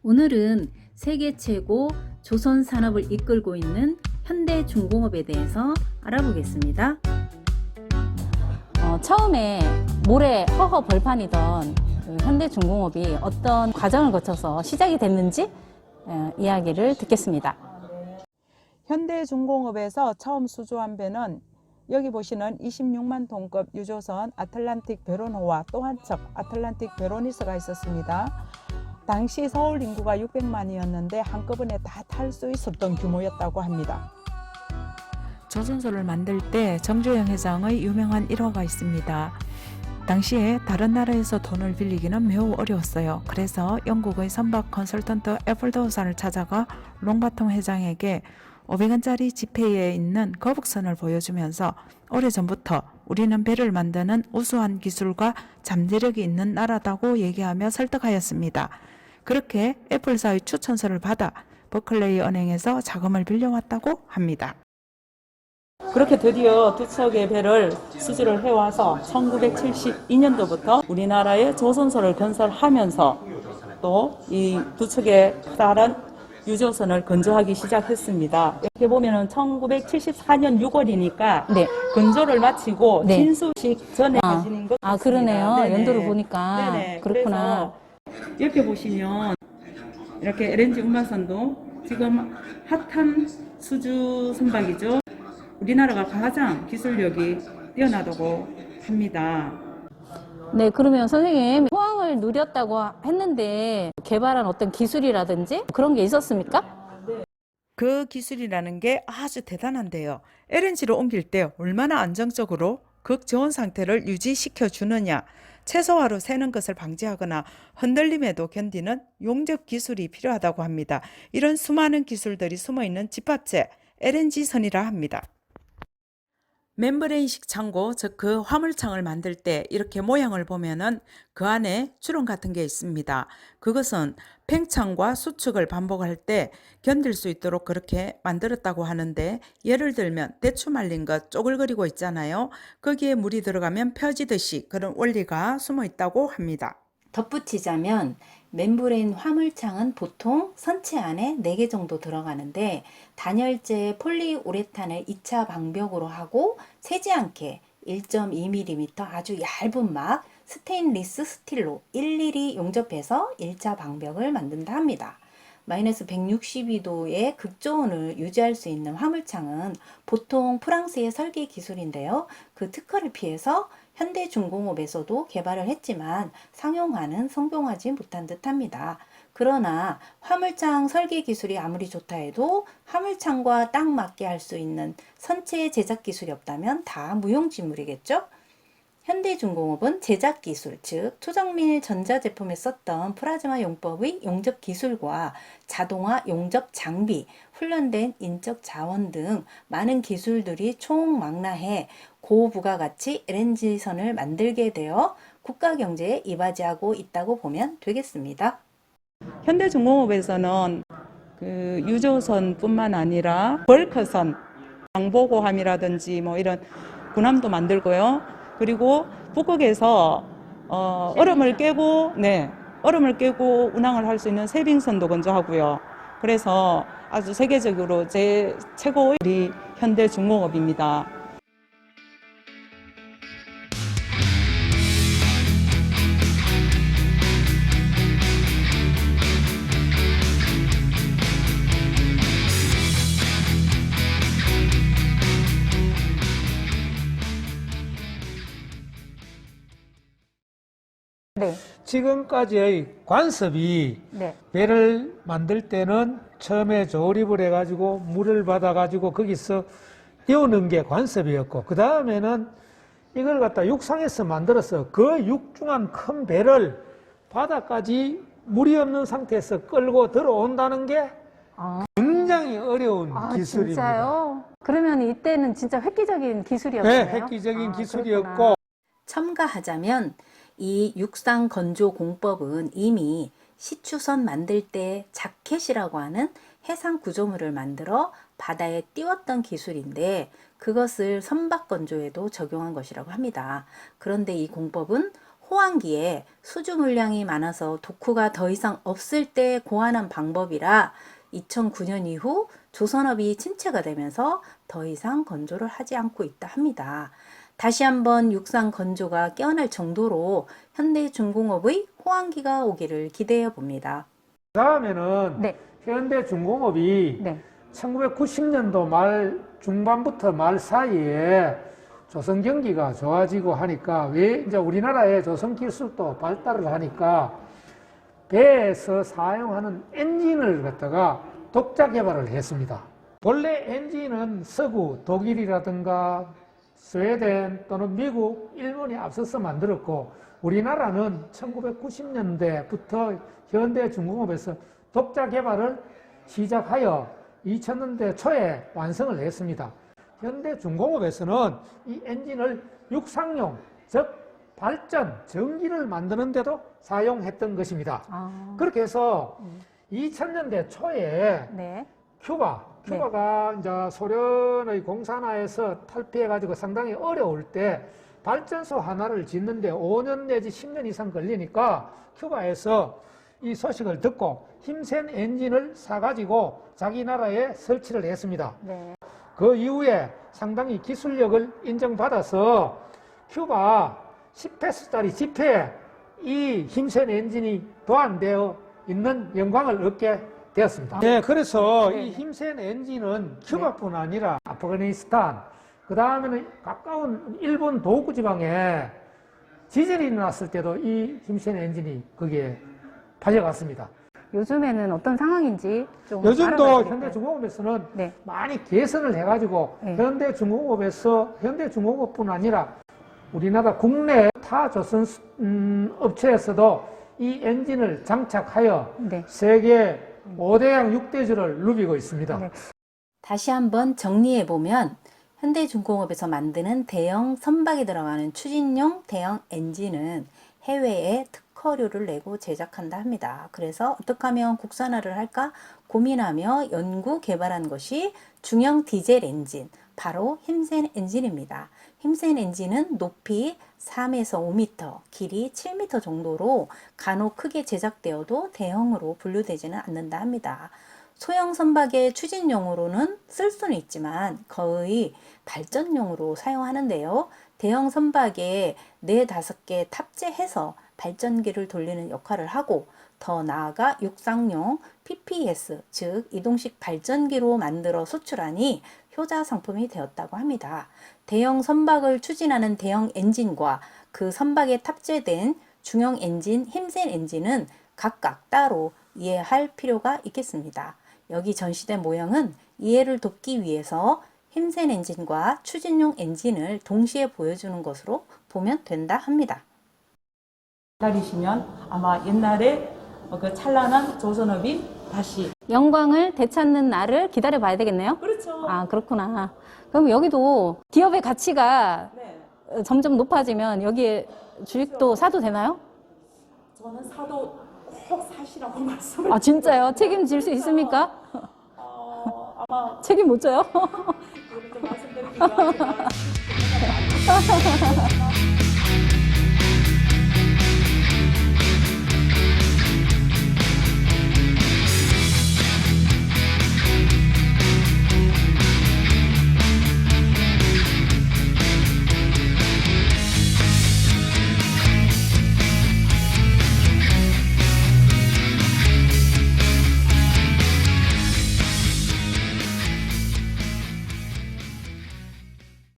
오늘은 세계 최고 조선 산업을 이끌고 있는 현대중공업에 대해서 알아보겠습니다. 처음에 모래 허허 벌판이던 그 현대중공업이 어떤 과정을 거쳐서 시작이 됐는지 이야기를 듣겠습니다. 현대중공업에서 처음 수주한 배는 여기 보시는 26만 톤급 유조선 아틀란틱 베로노와 또 한 척 아틀란틱 베로니스가 있었습니다. 당시 서울 인구가 600만이었는데 한꺼번에 다 탈 수 있었던 규모였다고 합니다. 조선소를 만들 때 정주영 회장의 유명한 일화가 있습니다. 당시에 다른 나라에서 돈을 빌리기는 매우 어려웠어요. 그래서 영국의 선박 컨설턴트 애플더우산을 찾아가 롱바통 회장에게 500원짜리 지폐에 있는 거북선을 보여주면서 오래전부터 우리는 배를 만드는 우수한 기술과 잠재력이 있는 나라다고 얘기하며 설득하였습니다. 그렇게 애플사의 추천서를 받아 버클레이 은행에서 자금을 빌려왔다고 합니다. 그렇게 드디어 두 척의 배를 수주를 해와서 1972년도부터 우리나라의 조선소를 건설하면서 또 이 두 척의 다른 유조선을 건조하기 시작했습니다. 이렇게 보면은 1974년 6월이니까 네. 건조를 마치고 네. 진수식 전에 가지는 것 같습니다. 그러네요. 네네. 연도를 보니까. 네네. 그렇구나. 그래서 이렇게 보시면 이렇게 LNG 운반선도 지금 핫한 수주 선박이죠. 우리나라가 가장 기술력이 뛰어나다고 합니다. 네, 그러면 선생님, 호황을 누렸다고 했는데 개발한 어떤 기술이라든지 그런 게 있었습니까? 그 기술이라는 게 아주 대단한데요. LNG로 옮길 때 얼마나 안정적으로 극저온 상태를 유지시켜 주느냐, 최소화로 새는 것을 방지하거나 흔들림에도 견디는 용접 기술이 필요하다고 합니다. 이런 수많은 기술들이 숨어있는 집합체 LNG선이라 합니다. 멤브레인식 창고, 즉 그 화물창을 만들 때 이렇게 모양을 보면은 그 안에 주름 같은 게 있습니다. 그것은 팽창과 수축을 반복할 때 견딜 수 있도록 그렇게 만들었다고 하는데, 예를 들면 대추 말린 것 쪼글거리고 있잖아요. 거기에 물이 들어가면 펴지듯이 그런 원리가 숨어 있다고 합니다. 덧붙이자면 멤브레인 화물창은 보통 선체 안에 4개 정도 들어가는데 단열재 폴리우레탄을 2차 방벽으로 하고 새지 않게 1.2mm 아주 얇은 막 스테인리스 스틸로 일일이 용접해서 1차 방벽을 만든다 합니다. 마이너스 162도의 극저온을 유지할 수 있는 화물창은 보통 프랑스의 설계 기술인데요. 그 특허를 피해서 현대중공업에서도 개발을 했지만 상용화는 성공하지 못한 듯합니다. 그러나 화물창 설계 기술이 아무리 좋다 해도 화물창과 딱 맞게 할 수 있는 선체 제작 기술이 없다면 다 무용지물이겠죠? 현대중공업은 제작 기술, 즉 투정밀 전자제품에 썼던 플라즈마 용법의 용접 기술과 자동화 용접 장비, 훈련된 인적 자원 등 많은 기술들이 총망라해 고부가가치 LNG선을 만들게 되어 국가 경제에 이바지하고 있다고 보면 되겠습니다. 현대중공업에서는 그 유조선뿐만 아니라 벌크선, 장보고함이라든지 뭐 이런 군함도 만들고요. 그리고 북극에서 얼음을 깨고 운항을 할 수 있는 세빙선도 건조하고요. 그래서 아주 세계적으로 최고의 우리 현대중공업입니다. 네. 지금까지의 관습이 네. 배를 만들 때는 처음에 조립을 해가지고 물을 받아가지고 거기서 띄우는 게 관습이었고, 그 다음에는 이걸 갖다 육상에서 만들어서 그 육중한 큰 배를 바다까지 물이 없는 상태에서 끌고 들어온다는 게 굉장히 어려운 기술입니다. 진짜요? 그러면 이때는 진짜 획기적인 네, 기술이었네요. 획기적인 기술이었고, 그렇구나. 첨가하자면 이 육상 건조 공법은 이미 시추선 만들 때 자켓이라고 하는 해상 구조물을 만들어 바다에 띄웠던 기술인데 그것을 선박 건조에도 적용한 것이라고 합니다. 그런데 이 공법은 호황기에 수주 물량이 많아서 독후가 더 이상 없을 때 고안한 방법이라 2009년 이후 조선업이 침체가 되면서 더 이상 건조를 하지 않고 있다 합니다. 다시 한번 육상 건조가 깨어날 정도로 현대중공업의 호황기가 오기를 기대해 봅니다. 다음에는 네. 현대중공업이 네. 1990년도 말 중반부터 말 사이에 조선 경기가 좋아지고 하니까 왜 이제 우리나라의 조선 기술도 발달을 하니까 배에서 사용하는 엔진을 갖다가 독자 개발을 했습니다. 원래 엔진은 서구, 독일이라든가 스웨덴 또는 미국, 일본이 앞서서 만들었고 우리나라는 1990년대부터 현대중공업에서 독자 개발을 시작하여 2000년대 초에 완성을 했습니다. 현대중공업에서는 이 엔진을 육상용, 즉 발전, 전기를 만드는 데도 사용했던 것입니다. 그렇게 해서 2000년대 초에 네. 큐바가 이제 소련의 공산화에서 탈피해가지고 상당히 어려울 때 발전소 하나를 짓는데 5년 내지 10년 이상 걸리니까 큐바에서 이 소식을 듣고 힘센 엔진을 사가지고 자기 나라에 설치를 했습니다. 네. 그 이후에 상당히 기술력을 인정받아서 큐바 10페소짜리 지폐에 이 힘센 엔진이 도안되어 있는 영광을 얻게 되었습니다. 네, 그래서 이 힘센 엔진은 큐바뿐 아니라 아프가니스탄, 그 다음에는 가까운 일본 도호쿠 지방에 지진이 났을 때도 이 힘센 엔진이 거기에 팔려갔습니다. 요즘에는 어떤 상황인지 좀 요즘도 알아봐야 현대중공업에서는 네. 많이 개선을 해가지고 네. 현대중공업뿐 아니라 우리나라 국내 타 조선 업체에서도 이 엔진을 장착하여 네. 세계 5대양 6대주를 누비고 있습니다. 네. 다시 한번 정리해 보면 현대중공업에서 만드는 대형 선박에 들어가는 추진용 대형 엔진은 해외에 특허료를 내고 제작한다 합니다. 그래서 어떻게 하면 국산화를 할까 고민하며 연구 개발한 것이 중형 디젤 엔진, 바로 힘센 엔진입니다. 힘센 엔진은 높이 3에서 5m, 길이 7m 정도로 간혹 크게 제작되어도 대형으로 분류되지는 않는다 합니다. 소형 선박의 추진용으로는 쓸 수는 있지만 거의 발전용으로 사용하는데요. 대형 선박에 4, 5개 탑재해서 발전기를 돌리는 역할을 하고 더 나아가 육상용 PPS, 즉 이동식 발전기로 만들어 수출하니 효자 상품이 되었다고 합니다. 대형 선박을 추진하는 대형 엔진과 그 선박에 탑재된 중형 엔진, 힘센 엔진은 각각 따로 이해할 필요가 있겠습니다. 여기 전시된 모형은 이해를 돕기 위해서 힘센 엔진과 추진용 엔진을 동시에 보여주는 것으로 보면 된다 합니다. 기다리시면 아마 옛날에 그 찬란한 조선업이 다시 영광을 되찾는 날을 기다려 봐야 되겠네요. 그렇죠. 아, 그렇구나. 그럼 여기도 기업의 가치가 네. 점점 높아지면 여기에 주식도 사도 되나요? 저는 사도 꼭 사시라고 말씀을 아, 진짜요? 책임질 수 있습니까? 아마 책임 못 져요? 그걸 좀 말씀드리기가 제가